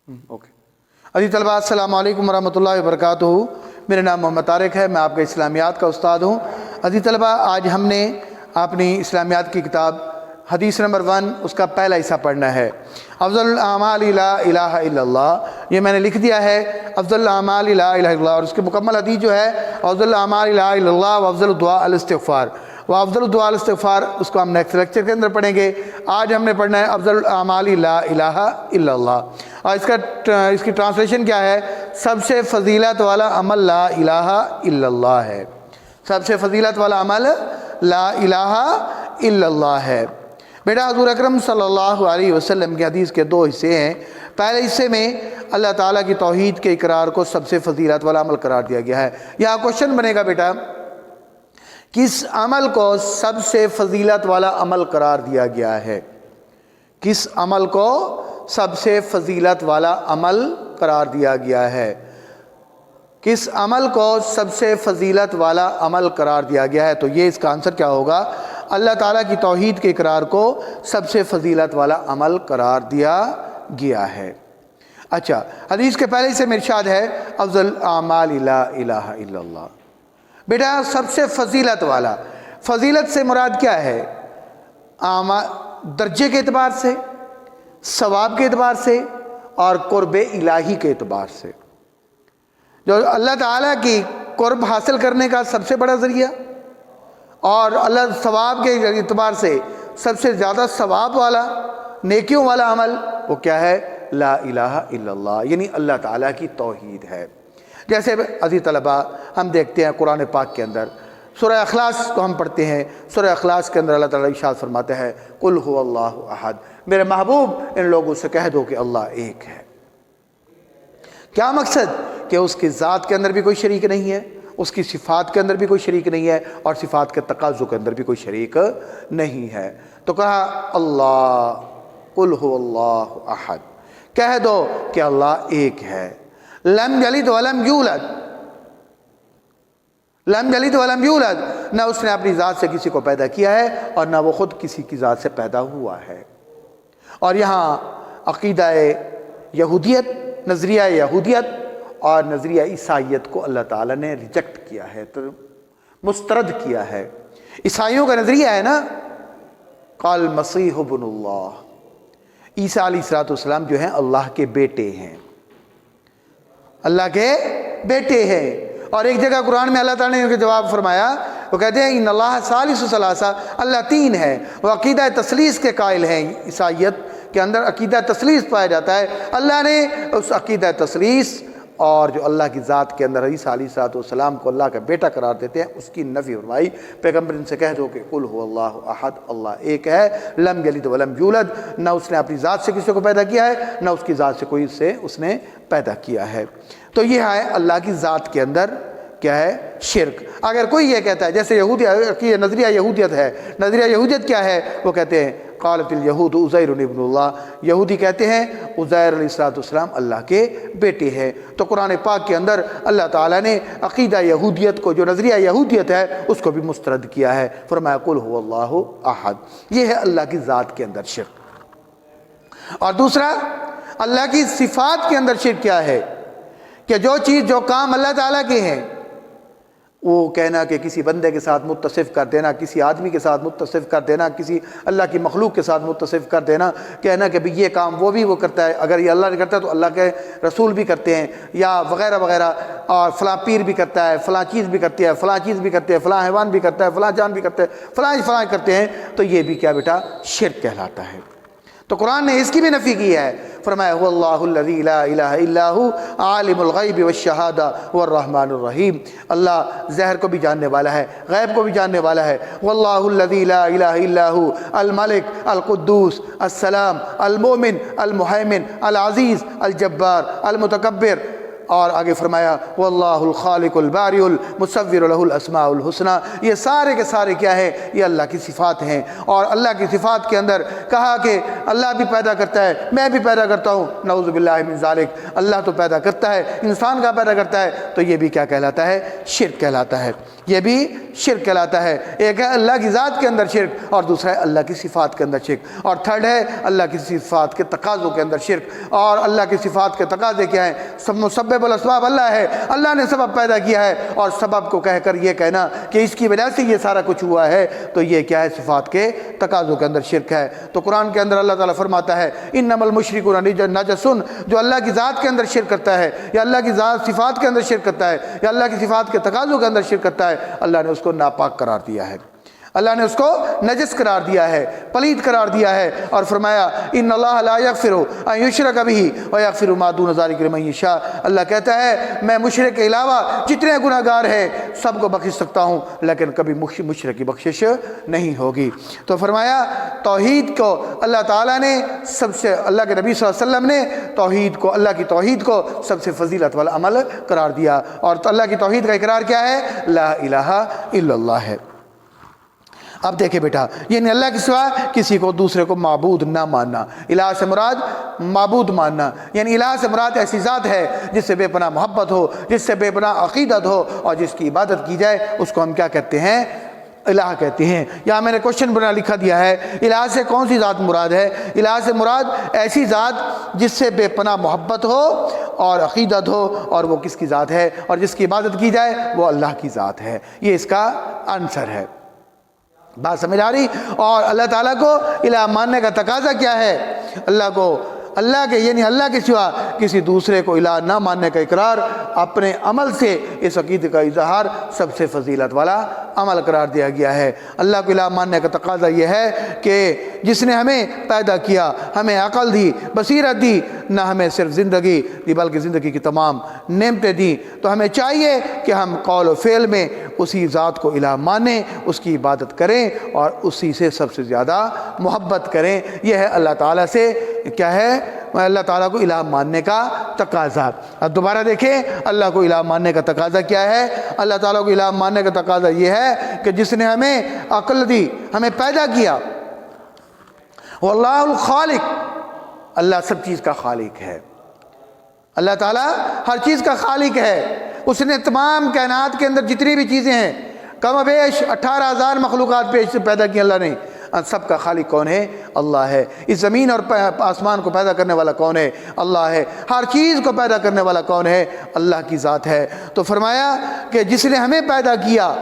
Okay عزیز طلباء، السلام علیکم ورحمۃ اللہ وبرکاتہ۔ میرا نام محمد طارق ہے، میں آپ کے اسلامیات کا استاد ہوں۔ عزیز طلباء، آج ہم نے اپنی اسلامیات کی کتاب حدیث نمبر 1 اس کا پہلا حصہ پڑھنا ہے، افضل الاعمال لا الہ الا اللہ۔ یہ میں نے لکھ دیا ہے افضل الاعمال لا الہ الا اللہ، اور اس کی مکمل حدیث جو ہے افضل الاعمال لا الہ الا اللہ و افضل الدعاء الاستغفار، و افضل الدعاء الاستغفار اس کو ہم نیکسٹ لیکچر کے اندر پڑھیں گے۔ آج ہم نے پڑھنا ہے افضل الاعمال لا الہ الا اللہ، اور اس کی ٹرانسلیشن کیا ہے؟ سب سے فضیلت والا عمل لا الہ الا اللہ ہے۔ سب سے فضیلت والا عمل لا الہ الا اللہ ہے۔ بیٹا، حضور اکرم صلی اللہ علیہ وسلم کی حدیث کے 2 حصے ہیں۔ پہلے حصے میں اللہ تعالیٰ کی توحید کے اقرار کو سب سے فضیلت والا عمل قرار دیا گیا ہے۔ یہاں کوشچن بنے گا بیٹا، کس عمل کو سب سے فضیلت والا عمل قرار دیا گیا ہے؟ کس عمل کو سب سے فضیلت والا عمل قرار دیا گیا ہے؟ کس عمل کو سب سے فضیلت والا عمل قرار دیا گیا ہے؟ تو یہ اس کا آنسر کیا ہوگا؟ اللہ تعالیٰ کی توحید کے اقرار کو سب سے فضیلت والا عمل قرار دیا گیا ہے۔ اچھا، حدیث کے پہلے سے ارشاد ہے افضل اعمال لا الہ الا اللہ۔ بیٹا، سب سے فضیلت والا، فضیلت سے مراد کیا ہے؟ درجے کے اعتبار سے، ثواب کے اعتبار سے، اور قرب الہی کے اعتبار سے۔ جو اللہ تعالیٰ کی قرب حاصل کرنے کا سب سے بڑا ذریعہ، اور اللہ ثواب کے اعتبار سے سب سے زیادہ ثواب والا، نیکیوں والا عمل وہ کیا ہے؟ لا الہ الا اللہ، یعنی اللہ تعالیٰ کی توحید ہے۔ جیسے عزیز طلباء، ہم دیکھتے ہیں قرآن پاک کے اندر سورہ اخلاص کو ہم پڑھتے ہیں۔ سورہ اخلاص کے اندر اللہ تعالیٰ ارشاد فرماتے ہیں قل هو اللہ احد، میرے محبوب ان لوگوں سے کہہ دو کہ اللہ ایک ہے۔ کیا مقصد؟ کہ اس کی ذات کے اندر بھی کوئی شریک نہیں ہے، اس کی صفات کے اندر بھی کوئی شریک نہیں ہے، اور صفات کے تقاضوں کے اندر بھی کوئی شریک نہیں ہے۔ تو کہا اللہ، قل هو اللہ احد، کہہ دو کہ اللہ ایک ہے۔ لم یلد ولم یولد، لم یلد ولم یولد، نہ اس نے اپنی ذات سے کسی کو پیدا کیا ہے، اور نہ وہ خود کسی کی ذات سے پیدا ہوا ہے۔ اور یہاں عقیدہ یہودیت، نظریہ یہودیت اور نظریہ عیسائیت کو اللہ تعالیٰ نے ریجیکٹ کیا ہے، تو مسترد کیا ہے۔ عیسائیوں کا نظریہ ہے نا، قال مسیح ابن اللہ، عیسیٰ علیہ السلام جو ہیں اللہ کے بیٹے ہیں، اللہ کے بیٹے ہیں۔ اور ایک جگہ قرآن میں اللہ تعالیٰ نے ان کے جواب فرمایا، وہ کہتے ہیں ان اللہ ثالث ثلاثہ، اللہ 3 ہے۔ وہ عقیدہ تثلیث کے قائل ہیں، عیسائیت کے اندر عقیدہ تثلیث پایا جاتا ہے۔ اللہ نے اس عقیدہ تثلیث اور جو اللہ کی ذات کے اندر عیسیٰ علیہ السلام کو اللہ کا بیٹا قرار دیتے ہیں، اس کی نفی فرمائی۔ پیغمبر ان سے کہہ دو کہ قل هو اللہ احد، اللہ ایک ہے۔ لم یلد ولم یولد، نہ اس نے اپنی ذات سے کسی کو پیدا کیا ہے، نہ اس کی ذات سے کوئی سے اس نے پیدا کیا ہے۔ تو یہ ہے اللہ کی ذات کے اندر کیا ہے؟ شرک۔ اگر کوئی یہ کہتا ہے، جیسے نظریہ یہودیت ہے، نظریہ یہودیت کیا ہے؟ وہ کہتے ہیں قالت الیہود عزیر ابن اللہ، یہودی کہتے ہیں عزیر علیہ السلام اللہ کے بیٹے ہیں۔ تو قرآن پاک کے اندر اللہ تعالیٰ نے عقیدہ یہودیت کو، جو نظریہ یہودیت ہے، اس کو بھی مسترد کیا ہے، فرمایا قل هو اللہ احد۔ یہ ہے اللہ کی ذات کے اندر شرک۔ اور دوسرا، اللہ کی صفات کے اندر شرک کیا ہے؟ کہ جو چیز، جو کام اللہ تعالیٰ کے ہیں، وہ کہنا کہ کسی بندے کے ساتھ متصف کر دینا، کسی آدمی کے ساتھ متصف کر دینا، کسی اللہ کی مخلوق کے ساتھ متصف کر دینا، کہنا کہ یہ کام وہ بھی وہ کرتا ہے، اگر یہ اللہ نے کرتا ہے تو اللہ کے رسول بھی کرتے ہیں، یا وغیرہ وغیرہ، اور فلاں پیر بھی کرتا ہے، فلاں چیز بھی کرتی ہے، فلاں چیز بھی کرتے ہیں، فلاں حیوان بھی کرتا ہے، فلاں جان بھی کرتے ہیں، فلاں کرتے ہیں، تو یہ بھی کیا بیٹا؟ شرک کہلاتا ہے۔ تو قرآن نے اس کی بھی نفی کی ہے، فرمایا هو اللہ الذی لا الہ الا هو عالم الغیب والشہادہ هو الرحمن الرحیم، اللہ ظاہر کو بھی جاننے والا ہے، غیب کو بھی جاننے والا ہے۔ واللہ الذی لا الہ الا هو الملک القدوس السلام المؤمن المہیمن العزیز الجبار المتکبر۔ اور آگے فرمایا واللہ الخالق البارئ المصور له الاسماء الحسنى۔ یہ سارے کے سارے کیا ہے؟ یہ اللہ کی صفات ہیں۔ اور اللہ کی صفات کے اندر کہا کہ اللہ بھی پیدا کرتا ہے، میں بھی پیدا کرتا ہوں، نعوذ باللہ من ذالک، اللہ تو پیدا کرتا ہے، انسان کا پیدا کرتا ہے، تو یہ بھی کیا کہلاتا ہے؟ شرک کہلاتا ہے۔ یہ بھی شرک کہلاتا ہے۔ ایک ہے اللہ کی ذات کے اندر شرک، اور دوسرا ہے اللہ کی صفات کے اندر شرک، اور تھرڈ ہے اللہ کی صفات کے تقاضوں کے اندر شرک۔ اور اللہ کی صفات کے تقاضے کیا ہیں؟ مسبب الاسباب اللہ ہے، اللہ نے سبب پیدا کیا ہے، اور سبب کو کہہ کر یہ کہنا کہ اس کی وجہ سے یہ سارا کچھ ہوا ہے، تو یہ کیا ہے؟ صفات کے تقاضوں کے اندر شرک ہے۔ تو قرآن کے اندر اللہ تعالیٰ فرماتا ہے انما المشرکون نجس، جو اللہ کی ذات کے اندر شرک کرتا ہے، یا اللہ کی ذات صفات کے اندر شرک کرتا ہے، یا اللہ کی صفات کے تقاضوں کے اندر شرک کرتا ہے، اللہ نے اس کو ناپاک قرار دیا ہے، اللہ نے اس کو نجس قرار دیا ہے، پلید قرار دیا ہے، اور فرمایا ان اللہ لا یغفر ان یشرک بہ ویغفر ما دون ذلک لمن یشاء۔ اللہ کہتا ہے میں مشرک کے علاوہ جتنے گناہ گار ہیں سب کو بخش سکتا ہوں، لیکن کبھی مشرک کی بخشش نہیں ہوگی۔ تو فرمایا توحید کو اللہ تعالیٰ نے سب سے، اللہ کے نبی صلی اللہ علیہ وسلم نے توحید کو، اللہ کی توحید کو سب سے فضیلت والا عمل قرار دیا، اور اللہ کی توحید کا اقرار کیا ہے؟ لا الہ الا اللہ ہے۔ اب دیکھیں بیٹا، یعنی اللہ کے سوا کسی کو دوسرے کو معبود نہ ماننا، الہ سے مراد معبود ماننا، یعنی الہ سے مراد ایسی ذات ہے جس سے بے پناہ محبت ہو، جس سے بے پناہ عقیدت ہو، اور جس کی عبادت کی جائے اس کو ہم کیا کہتے ہیں؟ الہ کہتے ہیں۔ یہاں میں نے کوشچن بنا لکھا دیا ہے، الہ سے کون سی ذات مراد ہے؟ الہ سے مراد ایسی ذات جس سے بے پناہ محبت ہو اور عقیدت ہو، اور وہ کس کی ذات ہے؟ اور جس کی عبادت کی جائے وہ اللہ کی ذات ہے۔ یہ اس کا آنسر ہے۔ بات سمجھ آ رہی؟ اور اللہ تعالیٰ کو الہ ماننے کا تقاضا کیا ہے؟ اللہ کو، اللہ کے یعنی اللہ کے سوا کسی دوسرے کو الہ نہ ماننے کا اقرار اپنے عمل سے اس عقیدے کا اظہار سب سے فضیلت والا عمل قرار دیا گیا ہے۔ اللہ کو الہ ماننے کا تقاضا یہ ہے کہ جس نے ہمیں پیدا کیا، ہمیں عقل دی، بصیرت دی، نہ ہمیں صرف زندگی دی بلکہ زندگی کی تمام نعمتیں دی، تو ہمیں چاہیے کہ ہم قول و فعل میں اسی ذات کو الہ مانیں، اس کی عبادت کریں، اور اسی سے سب سے زیادہ محبت کریں۔ یہ ہے اللہ تعالیٰ سے کیا ہے؟ اللہ تعالیٰ کو الہ ماننے کا تقاضا۔ اب دوبارہ دیکھیں اللہ کو الہ ماننے کا تقاضا کیا ہے؟ اللہ تعالیٰ کو الہ ماننے کا تقاضا یہ ہے کہ جس نے ہمیں عقل دی، ہمیں پیدا کیا، واللہ الخالق، اللہ سب چیز کا خالق ہے، اللہ تعالیٰ ہر چیز کا خالق ہے۔ اس نے تمام کائنات کے اندر جتنی بھی چیزیں ہیں، کم و بیش 18,000 مخلوقات پیش سے پیدا کی اللہ نے، سب کا خالق کون ہے؟ اللہ ہے۔ اس زمین اور آسمان کو پیدا کرنے والا کون ہے؟ اللہ ہے۔ ہر چیز کو پیدا کرنے والا کون ہے؟ اللہ کی ذات ہے۔ تو فرمایا کہ جس نے ہمیں پیدا کیا،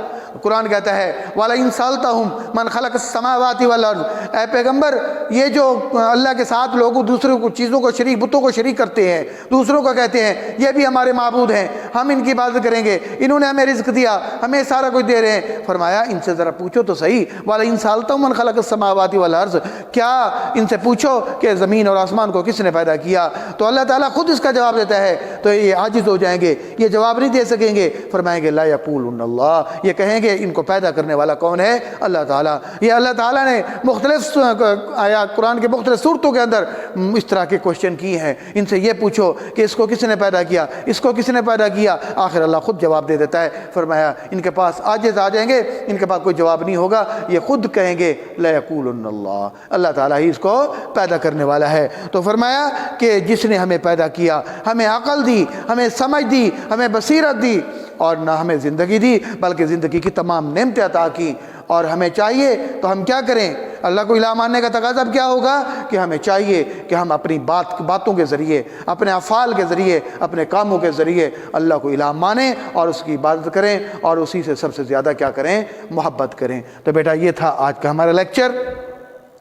قرآن کہتا ہے وَلَئِن سَأَلْتَهُمْ مَنْ خَلَقَ السَّمَاوَاتِ وَالْأَرْضِ، اے پیغمبر یہ جو اللہ کے ساتھ لوگ دوسروں کو چیزوں کو شریک، بتوں کو شریک کرتے ہیں، دوسروں کو کہتے ہیں یہ بھی ہمارے معبود ہیں، ہم ان کی عبادت کریں گے، انہوں نے ہمیں رزق دیا، ہمیں سارا کچھ دے رہے ہیں۔ فرمایا ان سے ذرا پوچھو تو صحیح، وَلَئِن سَأَلْتَهُمْ مَنْ خَلَقَ السَّمَاوَاتِ وَالْأَرْضِ، کیا ان سے پوچھو کہ زمین اور آسمان کو کس نے پیدا کیا؟ تو اللہ تعالیٰ خود اس کا جواب دیتا ہے، تو یہ عاجز ہو جائیں گے، یہ جواب نہیں دے سکیں گے۔ فرمائیں گے لا یقولون اللہ، یہ کہیں گے ان کو پیدا کرنے والا کون ہے؟ اللہ تعالیٰ۔ یہ اللہ تعالیٰ نے مختلف آیات قرآن کے مختلف صورتوں کے اندر اس طرح کے کوشچن کیے ہیں، ان سے یہ پوچھو کہ اس کو کس نے پیدا کیا، اس کو کس نے پیدا کیا؟ آخر اللہ خود جواب دے دیتا ہے۔ فرمایا ان کے پاس عاجز آ جائیں گے، ان کے پاس کوئی جواب نہیں ہوگا، یہ خود کہیں گے لا یقولن اللہ، اللہ تعالیٰ ہی اس کو پیدا کرنے والا ہے۔ تو فرمایا کہ جس نے ہمیں پیدا کیا، ہمیں عقل دی، ہمیں سمجھ دی، ہمیں بصیرت دی، اور نہ ہمیں زندگی دی بلکہ زندگی کی تمام نعمتیں عطا کی، اور ہمیں چاہیے تو ہم کیا کریں؟ اللہ کو الہ ماننے کا تقاضا اب کیا ہوگا کہ ہمیں چاہیے کہ ہم اپنی باتوں کے ذریعے، اپنے افعال کے ذریعے، اپنے کاموں کے ذریعے اللہ کو الہ مانیں اور اس کی عبادت کریں، اور اسی سے سب سے زیادہ کیا کریں؟ محبت کریں۔ تو بیٹا یہ تھا آج کا ہمارا لیکچر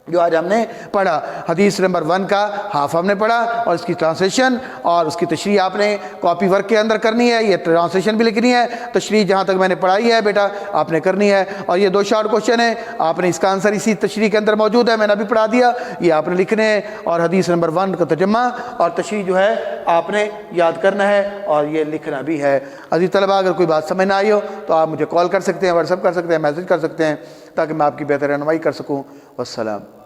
جو آج ہم نے پڑھا۔ حدیث نمبر 1 کا ہاف ہم نے پڑھا، اور اس کی ٹرانسلیشن اور اس کی تشریح آپ نے کاپی ورک کے اندر کرنی ہے، یہ ٹرانسلیشن بھی لکھنی ہے، تشریح جہاں تک میں نے پڑھائی ہے بیٹا آپ نے کرنی ہے، اور یہ 2 شارٹ کوشچن ہیں، آپ نے اس کا آنسر اسی تشریح کے اندر موجود ہے، میں نے ابھی پڑھا دیا، یہ آپ نے لکھنے ہیں، اور حدیث نمبر 1 کا ترجمہ اور تشریح جو ہے آپ نے یاد کرنا ہے اور یہ لکھنا بھی ہے۔ عزیز طلباء اگر کوئی بات سمجھ نہ آئی ہو تو آپ مجھے کال کر سکتے ہیں، واٹس ایپ کر سکتے ہیں، میسج کر سکتے ہیں، تاکہ میں آپ کی بہتر رہنمائی کر سکوں۔ والسلام۔